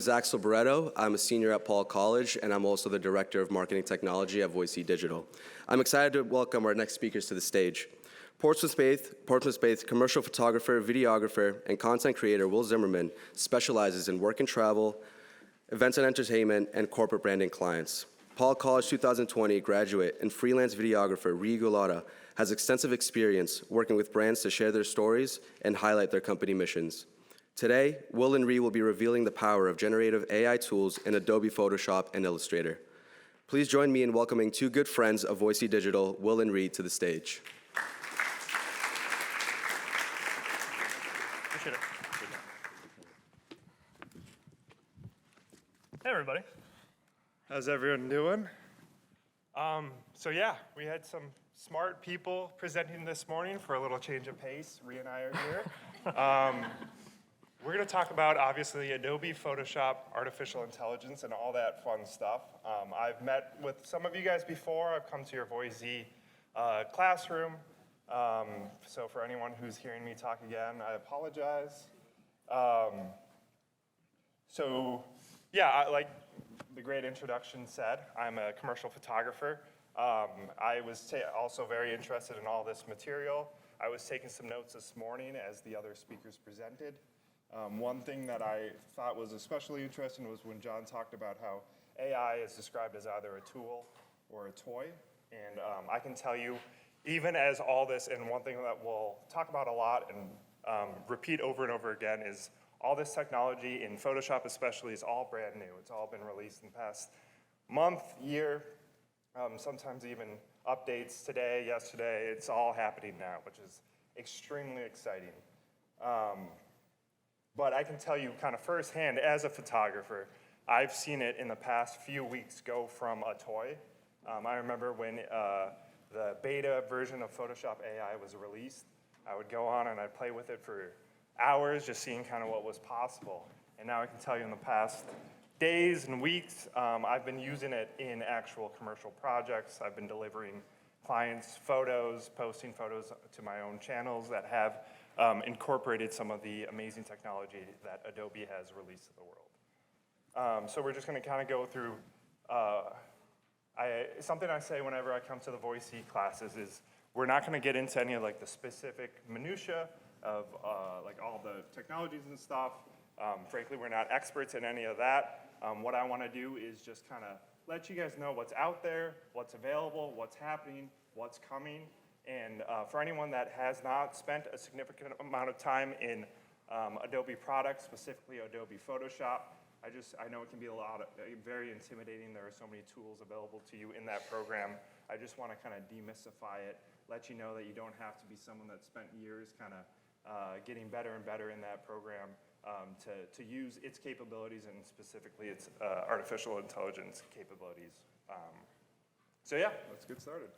Zach Silveretto. I'm a senior at Paul College, and I'm also the Director of Marketing Technology at Voice Digital. I'm excited to welcome our next speakers to the stage. Portsmouth-based commercial photographer, videographer, and content creator Will Zimmermann specializes in work and travel, events and entertainment, and corporate branding clients. Paul College 2020 graduate and freelance videographer Ri Gulotta has extensive experience working with brands to share their stories and highlight their company missions. Today, Will and Ri will be revealing the power of generative AI tools in Adobe Photoshop and Illustrator. Please join me in welcoming two good friends of Voice Digital, Will and Ri, to the stage. Hey, everybody. How's everyone doing? So yeah, we had some smart people presenting this morning for a little change of pace. Ri and I are here. We're going to talk about, obviously, Adobe Photoshop, artificial intelligence, and all that fun stuff. I've met with some of you guys before. I've come to your Voice classroom. So for anyone who's hearing me talk again, I apologize. Like the great introduction said, I'm a commercial photographer. I was also very interested in all this material. I was taking some notes this morning as the other speakers presented. One thing that I thought was especially interesting was when John talked about how AI is described as either a tool or a toy. And I can tell you, even as all this, and one thing that we'll talk about a lot and repeat over and over again is all this technology in Photoshop especially is all brand new. It's all been released in the past month, year, sometimes even updates today, yesterday. It's all happening now, which is extremely exciting. But I can tell you kind of firsthand, as a photographer, I've seen it in the past few weeks go from a toy. I remember when the beta version of Photoshop AI was released, I would go on and I'd play with it for hours, just seeing kind of what was possible. And now I can tell you in the past days and weeks, I've been using it in actual commercial projects. I've been delivering clients photos, posting photos to my own channels that have incorporated some of the amazing technology that Adobe has released to the world. So we're just going to kind of go through, something I say whenever I come to the Voice classes is we're not going to get into any of like the specific minutia of like all the technologies and stuff. Frankly, we're not experts in any of that. What I want to do is just kind of let you guys know what's out there, what's available, what's happening, what's coming. And for anyone that has not spent a significant amount of time in Adobe products, specifically Adobe Photoshop, I know it can be very intimidating. There are so many tools available to you in that program. I just want to kind of demystify it, let you know that you don't have to be someone that spent years kind of getting better and better in that program to use its capabilities and specifically its artificial intelligence capabilities. So yeah, let's get started.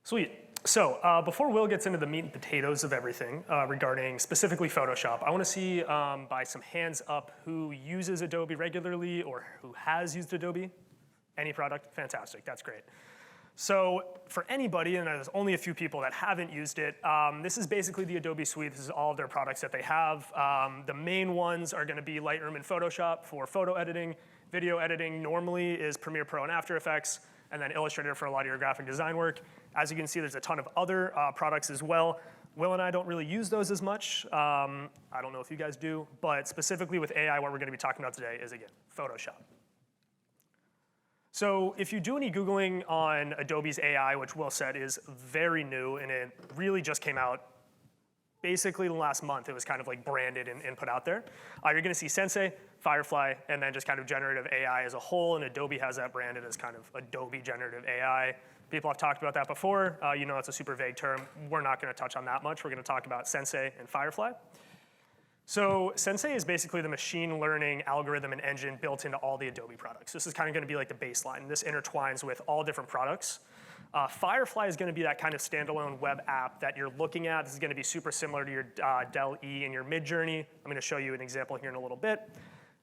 Sweet. So before Will gets into the meat and potatoes of everything regarding specifically Photoshop, I want to see by some hands up who uses Adobe regularly or who has used Adobe. Any product? Fantastic. That's great. So for anybody, and there's only a few people that haven't used it, this is basically the Adobe suite. This is all of their products that they have. The main ones are going to be Lightroom and Photoshop for photo editing. Video editing normally is Premiere Pro and After Effects, and then Illustrator for a lot of your graphic design work. As you can see, there's a ton of other products as well. Will and I don't really use those as much. I don't know if you guys do, but specifically with AI, what we're going to be talking about today is, again, Photoshop. So if you do any Googling on Adobe's AI, which Will said is very new, and it really just came out basically in the last month. It was kind of like branded and put out there. You're going to see Sensei, Firefly, and then just kind of generative AI as a whole, and Adobe has that branded as kind of Adobe Generative AI. People have talked about that before. You know it's a super vague term. We're not going to touch on that much. We're going to talk about Sensei and Firefly. So Sensei is basically the machine learning algorithm and engine built into all the Adobe products. This is kind of going to be like the baseline. This intertwines with all different products. Firefly is going to be that kind of standalone web app that you're looking at. This is going to be super similar to your Dell E and your Midjourney. I'm going to show you an example here in a little bit.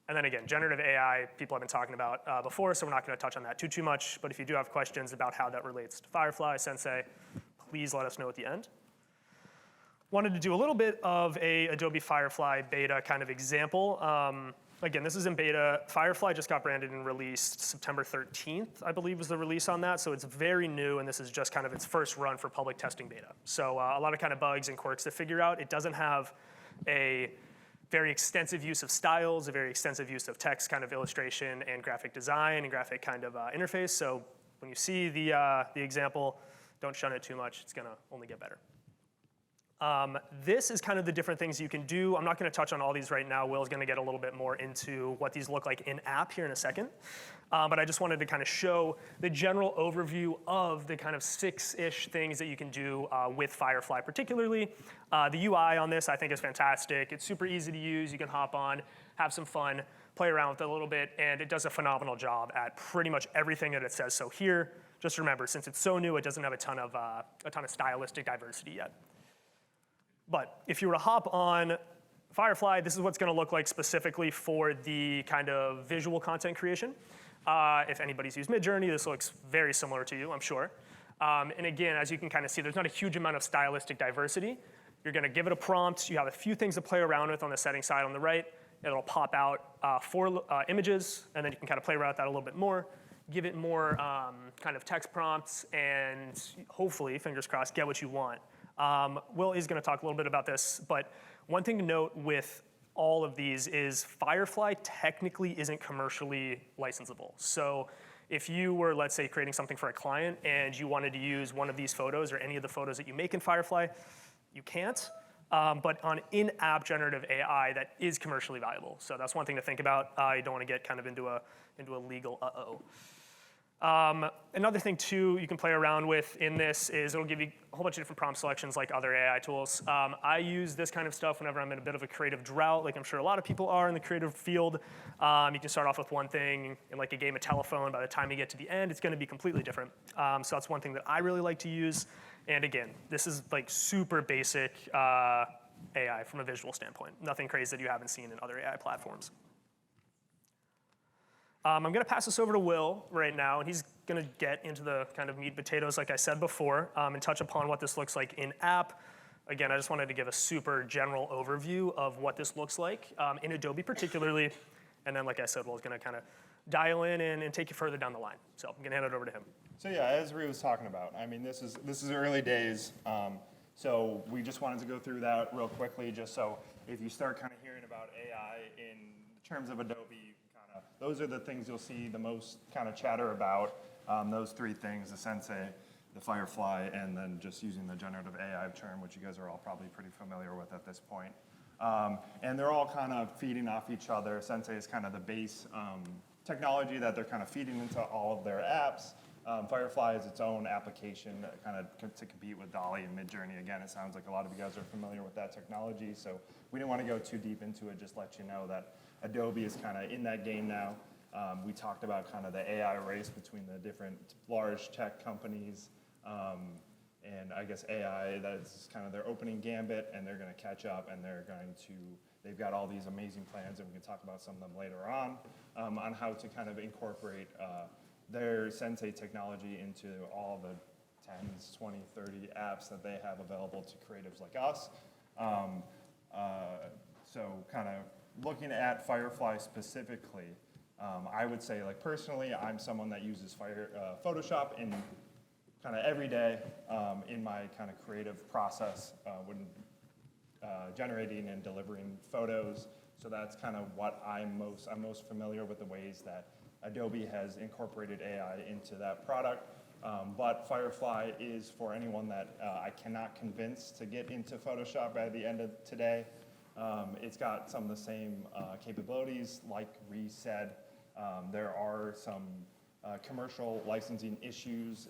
And then again, generative AI, people have been talking about before, so we're not going to touch on that too much. But if you do have questions about how that relates to Firefly, Sensei, please let us know at the end. Wanted to do a little bit of a Adobe Firefly beta kind of example. Again, this is in beta. Firefly just got branded and released September 13th, I believe was the release on that. So it's very new, and this is just kind of its first run for public testing beta. So a lot of kind of bugs and quirks to figure out. It doesn't have a very extensive use of styles, a very extensive use of text kind of illustration and graphic design and graphic kind of interface. So when you see the example, don't shun it too much. It's going to only get better. This is kind of the different things you can do. I'm not going to touch on all these right now. Will's going to get a little bit more into what these look like in app here in a second. But I just wanted to kind of show the general overview of the kind of 6-ish things that you can do with Firefly particularly. The UI on this I think is fantastic. It's super easy to use. You can hop on, have some fun, play around with it a little bit, and it does a phenomenal job at pretty much everything that it says. So here, just remember, since it's so new, it doesn't have a ton of stylistic diversity yet. But if you were to hop on Firefly, this is what's going to look like specifically for the kind of visual content creation. If anybody's used Midjourney, this looks very similar to you, I'm sure. And again, as you can kind of see, there's not a huge amount of stylistic diversity. You're going to give it a prompt. You have a few things to play around with on the settings side on the right. It'll pop out 4 images, and then you can kind of play around with that a little bit more. Give it more kind of text prompts, and hopefully, fingers crossed, get what you want. Will is going to talk a little bit about this, but one thing to note with all of these is Firefly technically isn't commercially licensable. So if you were, let's say, creating something for a client and you wanted to use one of these photos or any of the photos that you make in Firefly, you can't. But on in-app generative AI, that is commercially valuable. So that's one thing to think about. You don't want to get kind of into a legal uh-oh. Another thing, too, you can play around with in this is it'll give you a whole bunch of different prompt selections like other AI tools. I use this kind of stuff whenever I'm in a bit of a creative drought, like I'm sure a lot of people are in the creative field. You can start off with one thing in like a game of telephone. By the time you get to the end, it's going to be completely different. So that's one thing that I really like to use. And again, this is like super basic AI from a visual standpoint. Nothing crazy that you haven't seen in other AI platforms. I'm going to pass this over to Will right now, and he's going to get into the kind of meat and potatoes, like I said before, and touch upon what this looks like in app. Again, I just wanted to give a super general overview of what this looks like in Adobe particularly, and then, like I said, Will's going to kind of dial in and take you further down the line. So I'm going to hand it over to him. So yeah, as Ri was talking about, I mean, this is early days. So we just wanted to go through that real quickly, just so if you start kind of hearing about AI in terms of Adobe, those are the things you'll see the most kind of chatter about, those 3 things, the Sensei, the Firefly, and then just using the generative AI term, which you guys are all probably pretty familiar with at this point. And they're all kind of feeding off each other. Sensei is kind of the base technology that they're kind of feeding into all of their apps. Firefly is its own application kind of to compete with DALL-E and Midjourney. Again, it sounds like a lot of you guys are familiar with that technology, so we didn't want to go too deep into it, just let you know that Adobe is kind of in that game now. We talked about kind of the AI race between the different large tech companies, and I guess AI, that's kind of their opening gambit, and they're going to catch up, and they've got all these amazing plans, and we can talk about some of them later on how to kind of incorporate their Sensei technology into all the 10s, 20, 30 apps that they have available to creatives like us. So kind of looking at Firefly specifically, I would say, like personally, I'm someone that uses Photoshop in kind of every day in my kind of creative process when generating and delivering photos. So that's kind of what I'm most familiar with, the ways that Adobe has incorporated AI into that product. But Firefly is for anyone that I cannot convince to get into Photoshop by the end of today. It's got some of the same capabilities, like Ri said. There are some commercial licensing issues.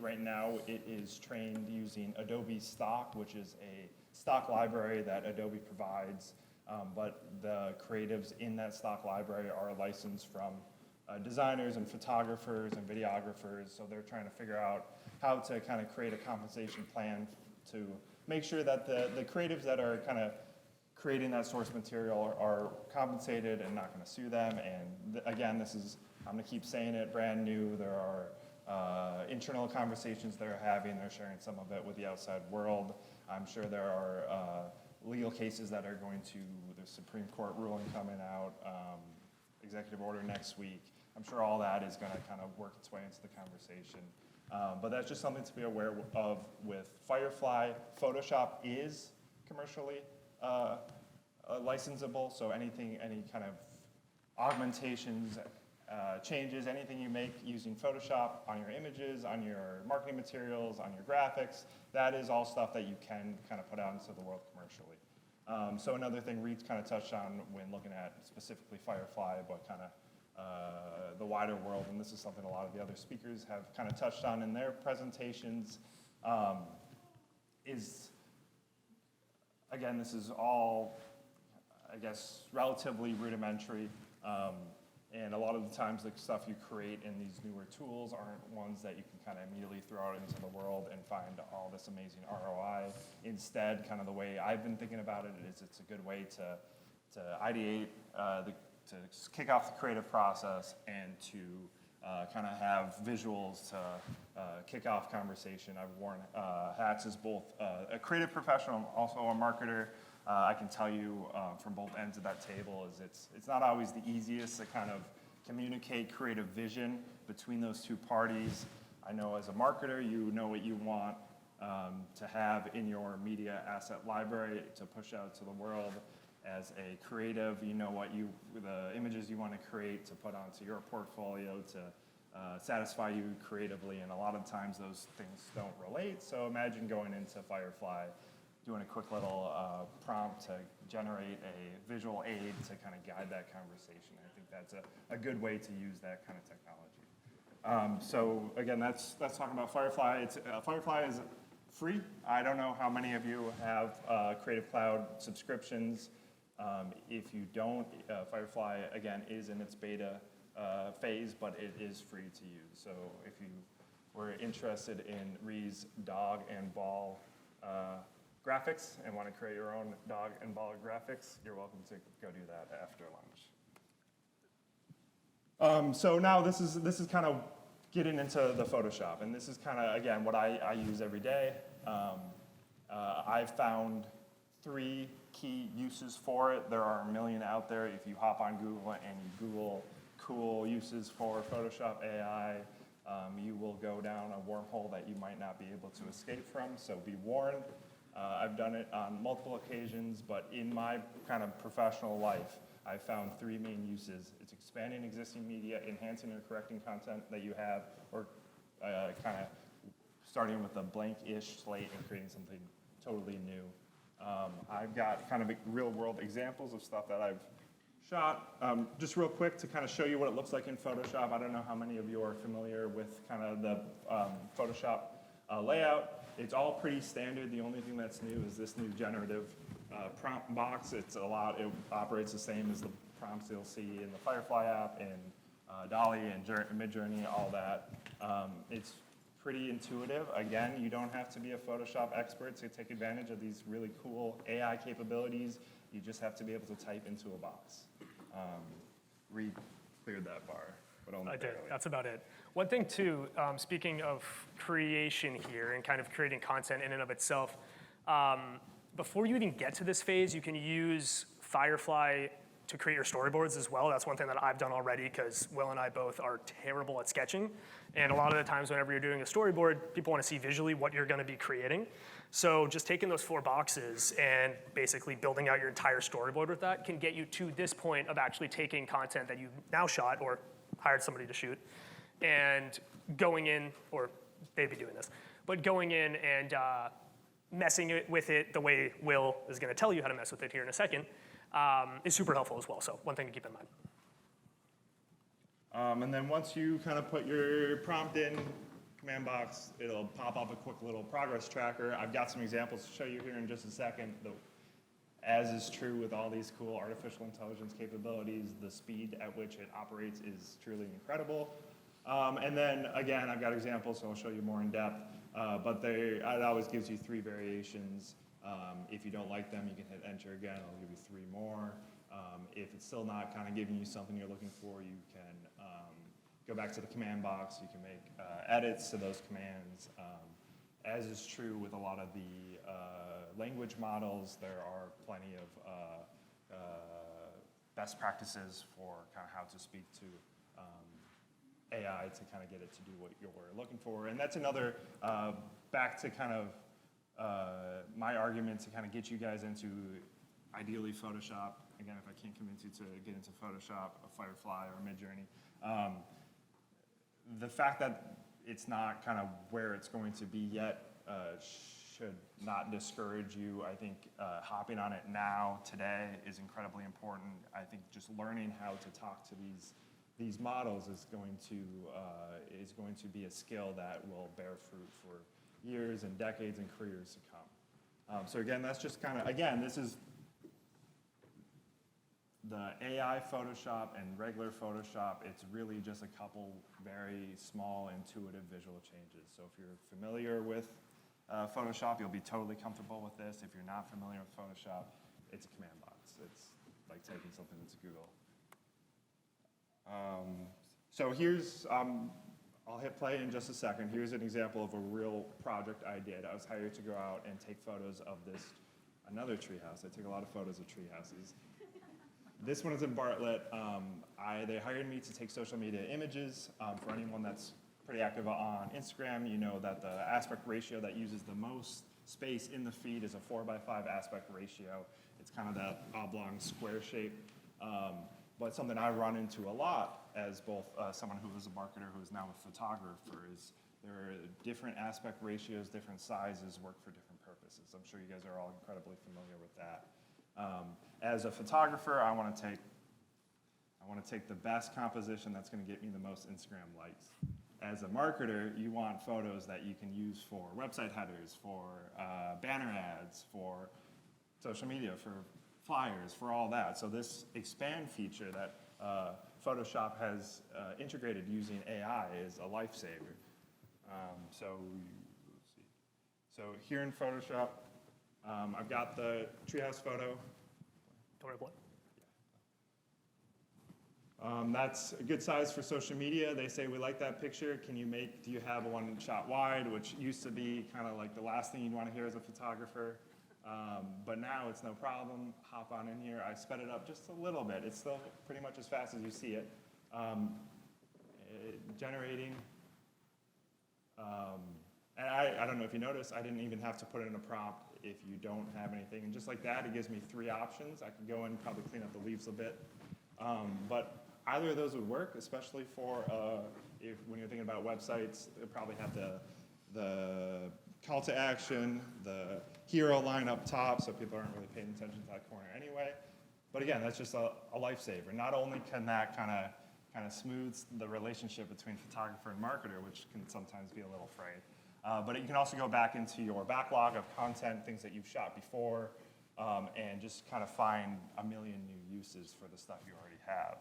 Right now, it is trained using Adobe Stock, which is a stock library that Adobe provides. But the creatives in that stock library are licensed from designers and photographers and videographers. So they're trying to figure out how to kind of create a compensation plan to make sure that the creatives that are kind of creating that source material are compensated and not going to sue them. And again, I'm going to keep saying it, brand new. There are internal conversations they're having. They're sharing some of it with the outside world. I'm sure there are legal cases that are going to the Supreme Court ruling coming out, executive order next week. I'm sure all that is going to kind of work its way into the conversation. But that's just something to be aware of with Firefly. Photoshop is commercially licensable, so any kind of augmentations, changes, anything you make using Photoshop on your images, on your marketing materials, on your graphics, that is all stuff that you can kind of put out into the world commercially. So another thing Reed's kind of touched on when looking at specifically Firefly, but kind of the wider world, and this is something a lot of the other speakers have kind of touched on in their presentations, is, again, this is all, I guess, relatively rudimentary. And a lot of the times the stuff you create in these newer tools aren't ones that you can kind of immediately throw out into the world and find all this amazing ROI. Instead, kind of the way I've been thinking about it is it's a good way to ideate, to kick off the creative process and to kind of have visuals to kick off conversation. I've worn hats as both a creative professional and also a marketer. I can tell you from both ends of that table is it's not always the easiest to kind of communicate creative vision between those two parties. I know as a marketer, you know what you want to have in your media asset library to push out to the world. As a creative, you know what the images you want to create to put onto your portfolio to satisfy you creatively, and a lot of times those things don't relate. So imagine going into Firefly, doing a quick little prompt to generate a visual aid to kind of guide that conversation. I think that's a good way to use that kind of technology. So again, that's talking about Firefly. Firefly is free. I don't know how many of you have Creative Cloud subscriptions. If you don't, Firefly, again, is in its beta phase, but it is free to use. So if you were interested in Ri's dog and ball graphics and want to create your own dog and ball graphics, you're welcome to go do that after lunch. So now this is kind of getting into the Photoshop, and this is kind of, again, what I use every day. I've found 3 key uses for it. There are a million out there. If you hop on Google and you Google cool uses for Photoshop AI, you will go down a wormhole that you might not be able to escape from, so be warned. I've done it on multiple occasions, but in my kind of professional life, I found 3 main uses. It's expanding existing media, enhancing or correcting content that you have, or kind of starting with a blank-ish slate and creating something totally new. I've got kind of real-world examples of stuff that I've shot. Just real quick to kind of show you what it looks like in Photoshop. I don't know how many of you are familiar with kind of the Photoshop layout. It's all pretty standard. The only thing that's new is this new generative prompt box. It operates the same as the prompts you'll see in the Firefly app and Dolly and Midjourney, all that. It's pretty intuitive. Again, you don't have to be a Photoshop expert to take advantage of these really cool AI capabilities. You just have to be able to type into a box. Reed cleared that bar, but only barely. I did. That's about it. One thing too, speaking of creation here and kind of creating content in and of itself, before you even get to this phase, you can use Firefly to create your storyboards as well. That's one thing that I've done already because Will and I both are terrible at sketching. And a lot of the times whenever you're doing a storyboard, people want to see visually what you're going to be creating. So just taking those 4 boxes and basically building out your entire storyboard with that can get you to this point of actually taking content that you've now shot or hired somebody to shoot and going in, or they'd be doing this, but going in and messing with it the way Will is going to tell you how to mess with it here in a second is super helpful as well. So one thing to keep in mind. And then once you kind of put your prompt in, command box, it'll pop up a quick little progress tracker. I've got some examples to show you here in just a second. As is true with all these cool artificial intelligence capabilities, the speed at which it operates is truly incredible. And then again, I've got examples, so I'll show you more in depth. But it always gives you 3 variations. If you don't like them, you can hit enter again. I'll give you 3 more. If it's still not kind of giving you something you're looking for, you can go back to the command box. You can make edits to those commands. As is true with a lot of the language models, there are plenty of best practices for kind of how to speak to AI to kind of get it to do what you're looking for. And that's another, back to kind of my argument to kind of get you guys into ideally Photoshop. Again, if I can't convince you to get into Photoshop, or Firefly, or Midjourney. The fact that it's not kind of where it's going to be yet should not discourage you. I think hopping on it now, today, is incredibly important. I think just learning how to talk to these models is going to be a skill that will bear fruit for years and decades and careers to come. So again, that's just kind of, again, this is the AI Photoshop and regular Photoshop. It's really just a couple very small, intuitive visual changes. So if you're familiar with Photoshop, you'll be totally comfortable with this. If you're not familiar with Photoshop, it's a command box. It's like typing something into Google. So here's, I'll hit play in just a second. Here's an example of a real project I did. I was hired to go out and take photos of another treehouse. I take a lot of photos of treehouses. This one is in Bartlett. They hired me to take social media images. For anyone that's pretty active on Instagram, you know that the aspect ratio that uses the most space in the feed is a 4:5 aspect ratio. It's kind of that oblong square shape. But something I run into a lot as both someone who is a marketer who is now a photographer is there are different aspect ratios, different sizes work for different purposes. I'm sure you guys are all incredibly familiar with that. As a photographer, I want to take the best composition that's going to get me the most Instagram likes. As a marketer, you want photos that you can use for website headers, for banner ads, for social media, for flyers, for all that. So this expand feature that Photoshop has integrated using AI is a lifesaver. So let's see. So here in Photoshop, I've got the treehouse photo. Don't worry, what? That's a good size for social media. They say, we like that picture. Do you have one shot wide, which used to be kind of like the last thing you'd want to hear as a photographer. But now it's no problem. Hop on in here. I sped it up just a little bit. It's still pretty much as fast as you see it. Generating. And I don't know if you noticed, I didn't even have to put in a prompt if you don't have anything. And just like that, it gives me 3 options. I could go in and probably clean up the leaves a bit. But either of those would work, especially for when you're thinking about websites. They probably have the call to action, the hero line up top, so people aren't really paying attention to that corner anyway. But again, that's just a lifesaver. Not only can that kind of smooth the relationship between photographer and marketer, which can sometimes be a little frayed, but you can also go back into your backlog of content, things that you've shot before, and just kind of find a million new uses for the stuff you already have.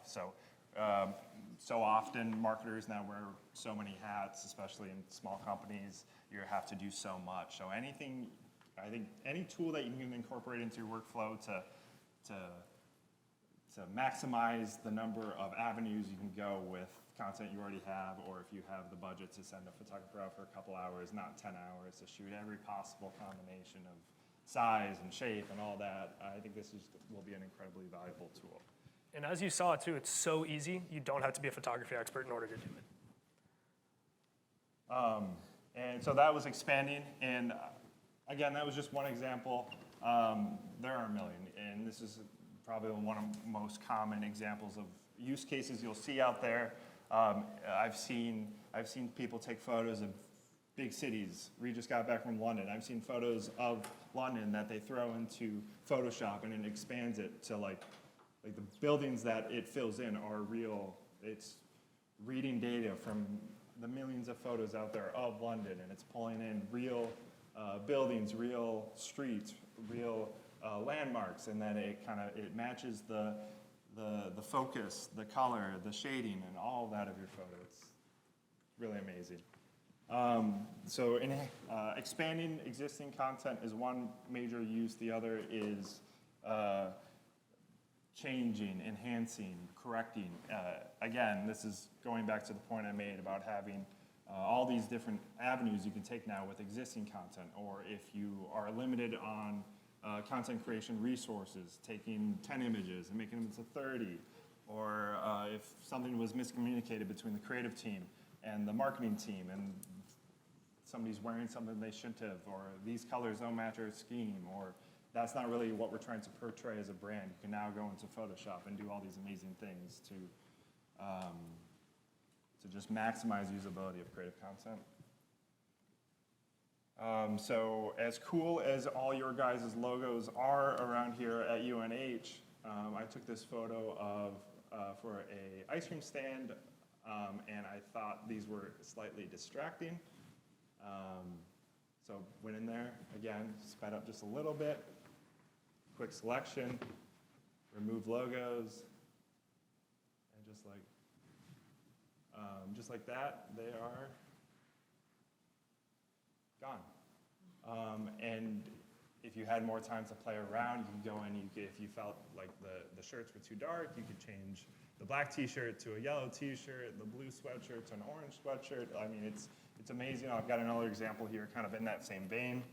So often marketers now wear so many hats, especially in small companies. You have to do so much. So I think any tool that you can incorporate into your workflow to maximize the number of avenues you can go with content you already have, or if you have the budget to send a photographer out for a couple hours, not 10 hours, to shoot every possible combination of size and shape and all that, I think this will be an incredibly valuable tool. And as you saw too, it's so easy. You don't have to be a photography expert in order to do it. And so that was expanding. And again, that was just one example. There are a million. And this is probably one of the most common examples of use cases you'll see out there. I've seen people take photos of big cities. We just got back from London. I've seen photos of London that they throw into Photoshop and it expands it to like the buildings that it fills in are real. It's reading data from the millions of photos out there of London, and it's pulling in real buildings, real streets, real landmarks, and then it matches the focus, the color, the shading, and all of that of your photo. It's really amazing. So expanding existing content is one major use. The other is changing, enhancing, correcting. Again, this is going back to the point I made about having all these different avenues you can take now with existing content, or if you are limited on content creation resources, taking 10 images and making them into 30, or if something was miscommunicated between the creative team and the marketing team, and somebody's wearing something they shouldn't have, or these colors don't match our scheme, or that's not really what we're trying to portray as a brand. You can now go into Photoshop and do all these amazing things to just maximize usability of creative content. So as cool as all your guys' logos are around here at UNH, I took this photo of for a ice cream stand, and I thought these were slightly distracting. So went in there, again, sped up just a little bit, quick selection, remove logos, and just like that, they are gone. And if you had more time to play around, you could go in, if you felt like the shirts were too dark, you could change the black t-shirt to a yellow t-shirt, the blue sweatshirt to an orange sweatshirt. I mean, it's amazing. I've got another example here kind of in that same vein.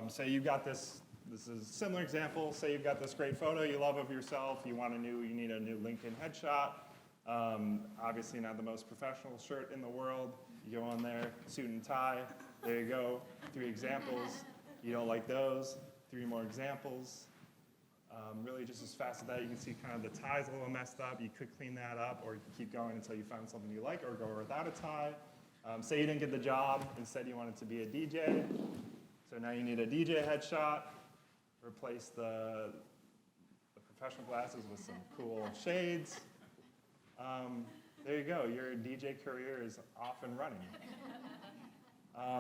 Say you've got this is a similar example. Say you've got this great photo you love of yourself. You need a new LinkedIn headshot. Obviously not the most professional shirt in the world. You go on there, suit and tie. There you go. 3 examples. You don't like those. 3 more examples. Really just as fast as that, you can see kind of the tie's a little messed up. You could clean that up, or you can keep going until you find something you like, or go without a tie. Say you didn't get the job. Instead, you wanted to be a DJ. So now you need a DJ headshot. Replace the professional glasses with some cool shades. There you go. Your DJ career is off and running.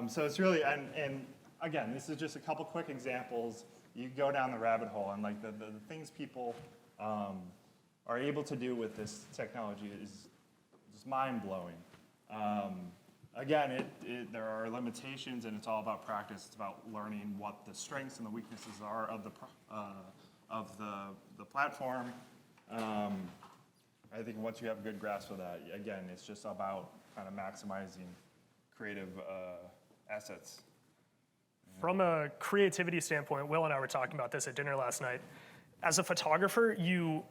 So it's really, and again, this is just a couple quick examples. You go down the rabbit hole, and like the things people are able to do with this technology is just mind-blowing. Again, there are limitations, and it's all about practice. It's about learning what the strengths and the weaknesses are of the platform. I think once you have a good grasp of that, again, it's just about kind of maximizing creative assets. From a creativity standpoint, Will and I were talking about this at dinner last night. As a photographer, you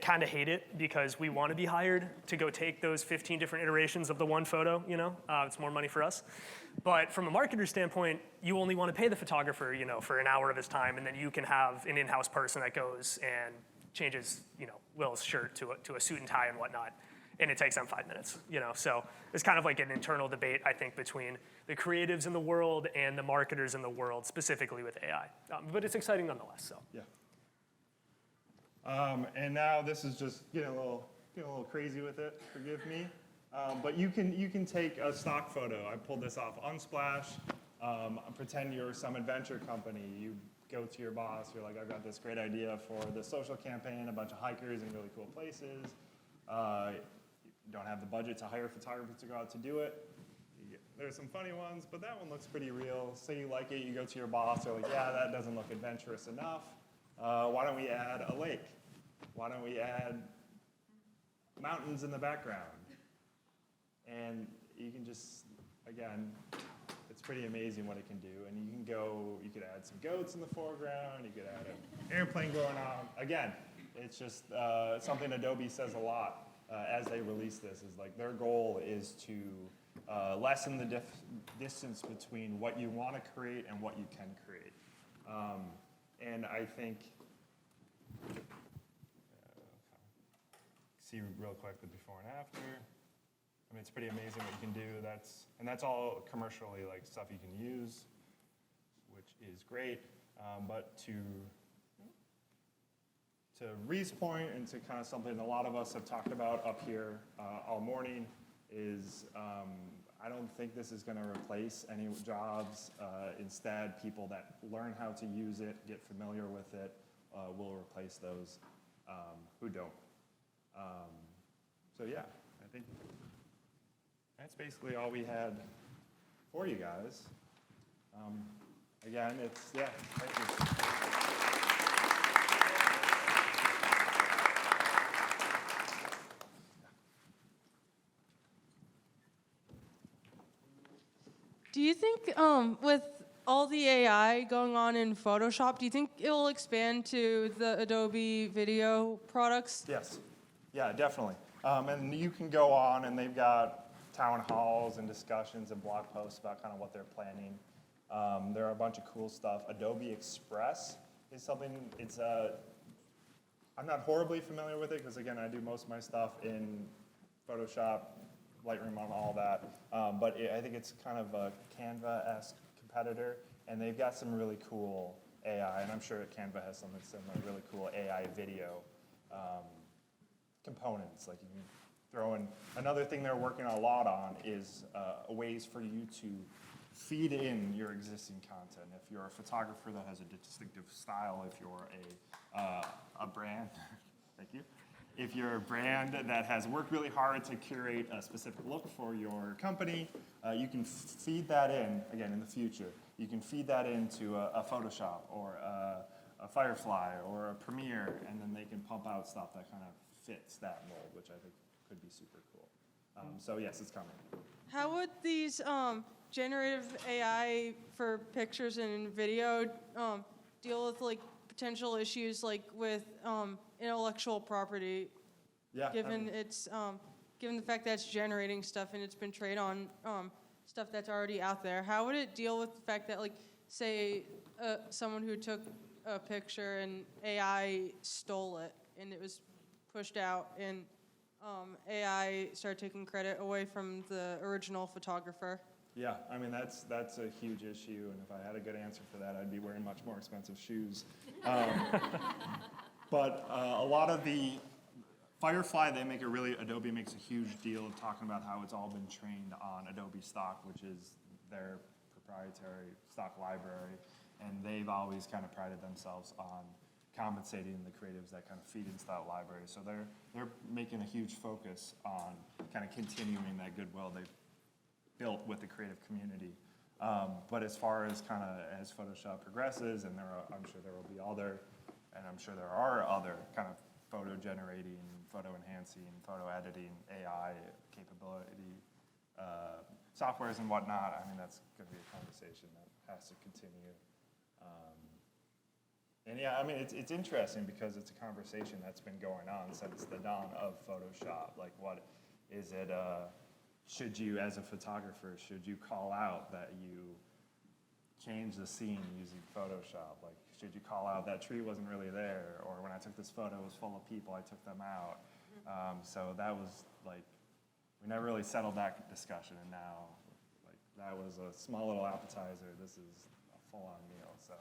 kind of hate it because we want to be hired to go take those 15 different iterations of the one photo, it's more money for us. But from a marketer standpoint, you only want to pay the photographer, for an hour of his time, and then you can have an in-house person that goes and changes, Will's shirt to a suit and tie and whatnot, and it takes them 5 minutes, So it's kind of like an internal debate, I think, between the creatives in the world and the marketers in the world, specifically with AI. But it's exciting nonetheless, so. Yeah. And now this is just getting a little crazy with it. Forgive me, but you can take a stock photo. I pulled this off Unsplash. Pretend you're some adventure company. You go to your boss. You're like, I've got this great idea for the social campaign. A bunch of hikers in really cool places. You don't have the budget to hire photographers to go out to do it. There's some funny ones, but that one looks pretty real. Say you like it. You go to your boss. They're like, yeah, that doesn't look adventurous enough. Why don't we add a lake? Why don't we add mountains in the background? And you can just, again, it's pretty amazing what it can do. And you could add some goats in the foreground, you could add an airplane going on. Again, it's just something Adobe says a lot as they release this, is like their goal is to lessen the distance between what you want to create and what you can create. And I think, see real quick the before and after. I mean, it's pretty amazing what you can do. That's all commercially like stuff you can use, which is great. But to Ri's point, and to kind of something a lot of us have talked about up here all morning, is I don't think this is going to replace any jobs. Instead, people that learn how to use it, get familiar with it, will replace those who don't. So yeah, I think that's basically all we had for you guys. Again, thank you. Do you think with all the AI going on in Photoshop, do you think it will expand to the Adobe video products? Yes. Yeah, definitely. And you can go on, and they've got town halls and discussions and blog posts about kind of what they're planning. There are a bunch of cool stuff. Adobe Express is something, I'm not horribly familiar with it because, again, I do most of my stuff in Photoshop, Lightroom, and all that. But I think it's kind of a Canva-esque competitor, and they've got some really cool AI, and I'm sure Canva has something similar, really cool AI video components. Like you can throw in, another thing they're working a lot on is ways for you to feed in your existing content. If you're a photographer that has a distinctive style, if you're a brand, thank you. If you're a brand that has worked really hard to curate a specific look for your company, you can feed that in, again, in the future. You can feed that into a Photoshop or a Firefly or a Premiere, and then they can pump out stuff that kind of fits that mold, which I think could be super cool. So yes, it's coming. How would these generative AI for pictures and video deal with like potential issues like with intellectual property? Yeah. Given given the fact that it's generating stuff and it's been trained on stuff that's already out there, how would it deal with the fact that, like, say someone who took a picture and AI stole it and it was pushed out and AI started taking credit away from the original photographer? Yeah, I mean, that's a huge issue, and if I had a good answer for that, I'd be wearing much more expensive shoes. But a lot of the Firefly, Adobe makes a huge deal of talking about how it's all been trained on Adobe stock, which is their proprietary stock library, and they've always kind of prided themselves on compensating the creatives that kind of feed into that library. So they're making a huge focus on kind of continuing that goodwill they've built with the creative community. But as far as kind of as Photoshop progresses, and I'm sure there will be other, and I'm sure there are other kind of photo generating, photo enhancing, photo editing, AI capability softwares and whatnot. I mean, that's going to be a conversation that has to continue. And yeah, I mean, it's interesting because it's a conversation that's been going on since the dawn of Photoshop. Like, what is it? Should you, as a photographer, should you call out that you changed the scene using Photoshop? Like, should you call out that tree wasn't really there? Or when I took this photo, it was full of people, I took them out. So that was like, we never really settled that discussion, and now, like, that was a small little appetizer. This is a full-on meal, so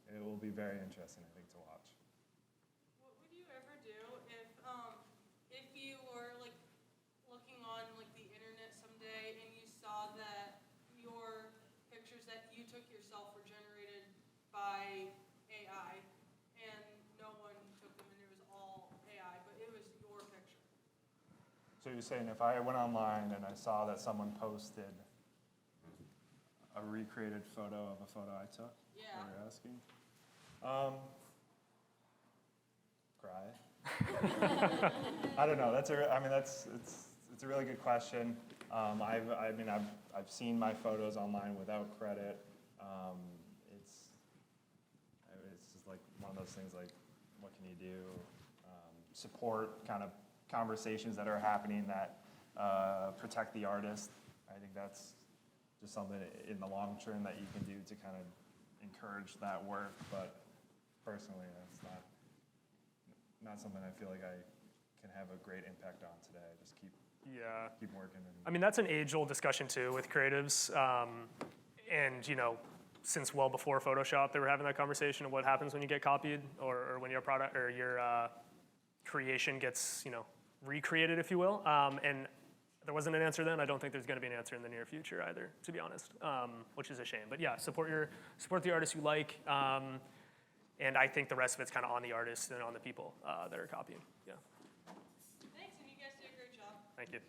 it will be very interesting, I think, to watch. What would you ever do if you were like looking on like the internet someday and you saw that your pictures that you took yourself were generated by AI and no one took them and it was all AI, but it was your picture? So you're saying if I went online and I saw that someone posted a recreated photo of a photo I took? Yeah. What you're asking? Cry. I don't know. It's a really good question. I've seen my photos online without credit. It's just like one of those things. Like, what can you do? Support kind of conversations that are happening that protect the artist. I think that's just something in the long term that you can do to kind of encourage that work. But personally, that's not something I feel like I can have a great impact on today. Just keep working. I mean, that's an age-old discussion too with creatives, and since well before Photoshop, they were having that conversation of what happens when you get copied, or when your product or your creation gets recreated, if you will. And there wasn't an answer then. I don't think there's going to be an answer in the near future either, to be honest, which is a shame. But yeah, support the artists you like. And I think the rest of it's kind of on the artists and on the people that are copying. Yeah. Thanks, and you guys did a great job. Thank you.